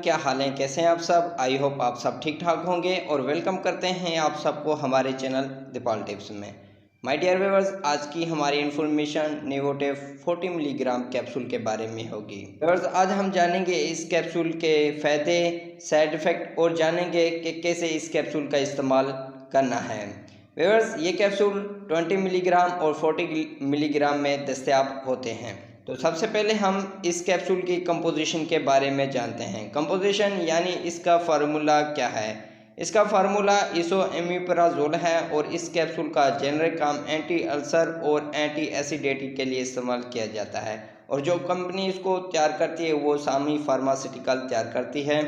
क्या हाल है, कैसे हैं आप सब। आई होप आप सब ठीक ठाक होंगे और वेलकम करते हैं आप सबको हमारे चैनल दीपाल टिप्स में। माय डियर व्यूअर्स, आज की हमारी इन्फॉर्मेशन नेवोटेव 40 मिलीग्राम कैप्सूल के बारे में होगी। व्यूअर्स, आज हम जानेंगे इस कैप्सूल के फ़ायदे, साइड इफ़ेक्ट और जानेंगे कि कैसे इस कैप्सूल का इस्तेमाल करना है। व्यूअर्स, ये कैप्सूल 20 मिलीग्राम और 40 मिलीग्राम में दस्तयाब होते हैं। तो सबसे पहले हम इस कैप्सूल की कंपोजिशन के बारे में जानते हैं। कंपोजिशन यानी इसका फार्मूला क्या है। इसका फार्मूला इसोएमिप्राजोल है और इस कैप्सूल का जेनरिक काम एंटी अल्सर और एंटी एसिडिटी के लिए इस्तेमाल किया जाता है और जो कंपनी इसको तैयार करती है वो सामी फार्मास्यूटिकल तैयार करती है,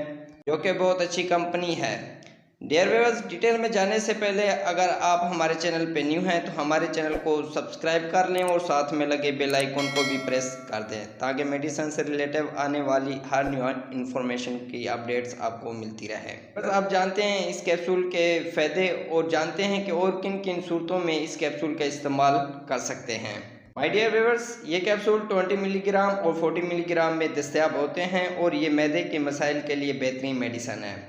जो कि बहुत अच्छी कंपनी है। डियर व्यूअर्स, डिटेल में जाने से पहले अगर आप हमारे चैनल पे न्यू हैं तो हमारे चैनल को सब्सक्राइब कर लें और साथ में लगे बेल आइकन को भी प्रेस कर दें ताकि मेडिसिन से रिलेटेड आने वाली हर न्यू इन्फॉर्मेशन की अपडेट्स आपको मिलती रहे। बस आप जानते हैं इस कैप्सूल के फ़ायदे और जानते हैं कि और किन किन सूरतों में इस कैप्सूल का इस्तेमाल कर सकते हैं। माय डियर व्यूअर्स, ये कैप्सूल 20 मिलीग्राम और 40 मिलीग्राम में दस्तयाब होते हैं और ये मैदे के मसाइल के लिए बेहतरीन मेडिसन है।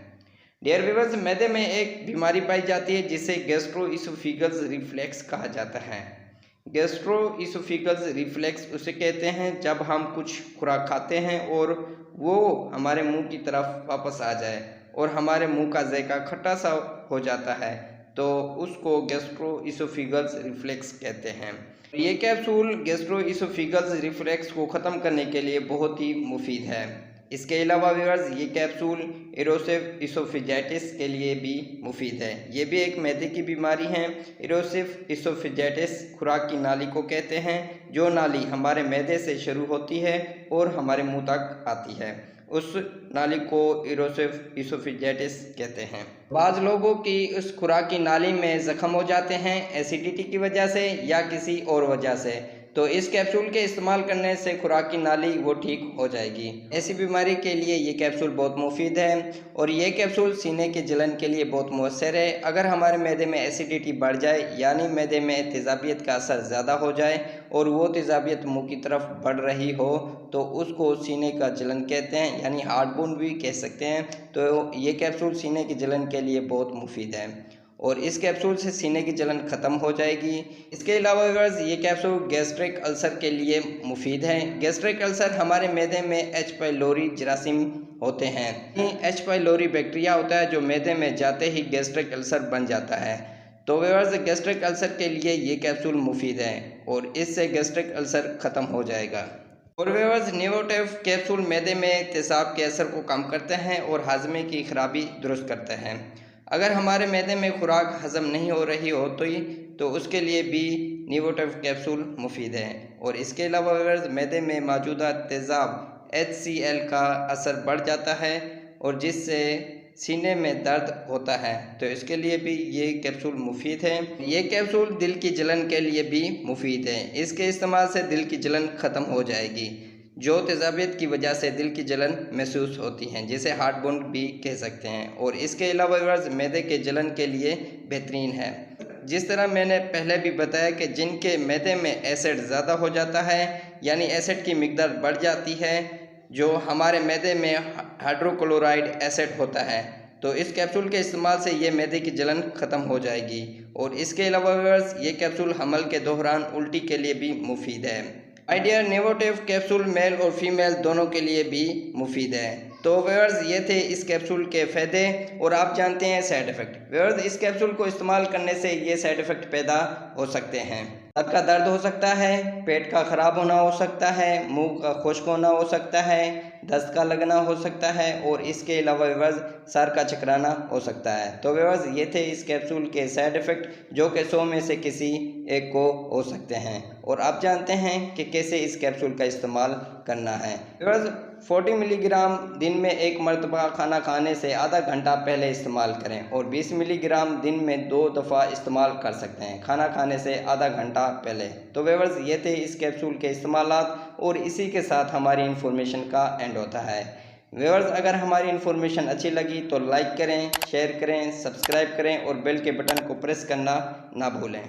डियर व्यूअर्स, मैदे में एक बीमारी पाई जाती है जिसे गैस्ट्रोइसोफेगस रिफ्लेक्स कहा जाता है। गैस्ट्रोइसोफेगस रिफ्लेक्स उसे कहते हैं जब हम कुछ खुराक खाते हैं और वो हमारे मुंह की तरफ वापस आ जाए और हमारे मुंह का जायका खट्टा सा हो जाता है, तो उसको गैस्ट्रोइसोफेगस रिफ्लेक्स कहते हैं। ये कैप्सूल गैस्ट्रोइसोफेगस रिफ्लेक्स को ख़त्म करने के लिए बहुत ही मुफीद है। इसके अलावा व्यूअर्स, ये कैप्सूल इरोसिव इसोफेजाइटिस के लिए भी मुफीद है। ये भी एक मैदे की बीमारी है। इरोसिव इसोफेजाइटिस खुराक की नाली को कहते हैं, जो नाली हमारे मैदे से शुरू होती है और हमारे मुंह तक आती है, उस नाली को इरोसिव इसोफेजाइटिस कहते हैं। बाज़ लोगों की उस खुराक की नाली में ज़ख्म हो जाते हैं एसिडिटी की वजह से या किसी और वजह से, तो इस कैप्सूल के इस्तेमाल करने से खुराक की नाली वो ठीक हो जाएगी। ऐसी बीमारी के लिए ये कैप्सूल बहुत मुफीद है और ये कैप्सूल सीने के जलन के लिए बहुत मौसर है। अगर हमारे मैदे में एसिडिटी बढ़ जाए यानी मैदे में तेज़ाबियत का असर ज़्यादा हो जाए और वो तेज़ाबियत मुँह की तरफ बढ़ रही हो तो उसको सीने का जलन कहते हैं, यानी हार्टबर्न भी कह सकते हैं। तो ये कैप्सूल सीने की जलन के लिए बहुत मुफीद है और इस कैप्सूल से सीने की जलन ख़त्म हो जाएगी। इसके अलावा व्यूअर्स, ये कैप्सूल गैस्ट्रिक अल्सर के लिए मुफीद है। गैस्ट्रिक अल्सर हमारे मैदे में एच पाइलोरी जरासीम होते हैं। एच पाइलोरी बैक्टीरिया होता है जो मैदे में जाते ही गैस्ट्रिक अल्सर बन जाता है। तो व्यूअर्स, गैस्ट्रिक अल्सर के लिए ये कैप्सूल मुफीद है और इससे गैस्ट्रिक अल्सर ख़त्म हो जाएगा। और व्यूअर्स, नेवोटेव कैप्सूल मैदे में तेज़ाब के असर को कम करते हैं और हाजमे की खराबी दुरुस्त करते हैं। अगर हमारे मैदे में खुराक हज़म नहीं हो रही हो तो उसके लिए भी नेवोटेव कैप्सूल मुफीद है। और इसके अलावा अगर मैदे में मौजूदा तेज़ाब HCl का असर बढ़ जाता है और जिससे सीने में दर्द होता है, तो इसके लिए भी ये कैप्सूल मुफीद है। ये कैप्सूल दिल की जलन के लिए भी मुफीद है। इसके इस्तेमाल से दिल की जलन ख़त्म हो जाएगी, जो तेज़ाबियत की वजह से दिल की जलन महसूस होती हैं, जिसे हार्टबर्न भी कह सकते हैं। और इसके अलावा व्यूअर्स, मैदे के जलन के लिए बेहतरीन है। जिस तरह मैंने पहले भी बताया कि जिनके मैदे में एसिड ज़्यादा हो जाता है यानी एसिड की मिकदार बढ़ जाती है, जो हमारे मैदे में हाइड्रोक्लोराइड एसिड होता है, तो इस कैप्सूल के इस्तेमाल से ये मैदे की जलन ख़त्म हो जाएगी। और इसके अलावा व्यूअर्स, ये कैप्सूल हमल के दौरान उल्टी के लिए भी मुफीद है। माय डियर, नेवोटेव कैप्सूल मेल और फीमेल दोनों के लिए भी मुफीद है। तो व्यूअर्स, ये थे इस कैप्सूल के फ़ायदे और आप जानते हैं साइड इफ़ेक्ट। व्यूअर्स, इस कैप्सूल को इस्तेमाल करने से ये साइड इफ़ेक्ट पैदा हो सकते हैं। सर का दर्द हो सकता है, पेट का ख़राब होना हो सकता है, मुंह का खुश्क होना हो सकता है, दस्त का लगना हो सकता है और इसके अलावा व्यूअर्स, सर का चकराना हो सकता है। तो व्यूअर्स, ये थे इस कैप्सूल के साइड इफ़ेक्ट जो कि 100 में से किसी एक को हो सकते हैं और आप जानते हैं कि कैसे इस कैप्सूल का इस्तेमाल करना है। व्यूअर्स, 40 मिलीग्राम दिन में एक मरतबा खाना खाने से आधा घंटा पहले इस्तेमाल करें और 20 मिलीग्राम दिन में 2 दफ़ा इस्तेमाल कर सकते हैं खाना खाने से आधा घंटा पहले। तो व्यूअर्स, ये थे इस कैप्सूल के इस्तेमालात और इसी के साथ हमारी इन्फॉर्मेशन का एंड होता है। व्यूअर्स, अगर हमारी इन्फॉर्मेशन अच्छी लगी तो लाइक करें, शेयर करें, सब्सक्राइब करें और बेल के बटन को प्रेस करना ना भूलें।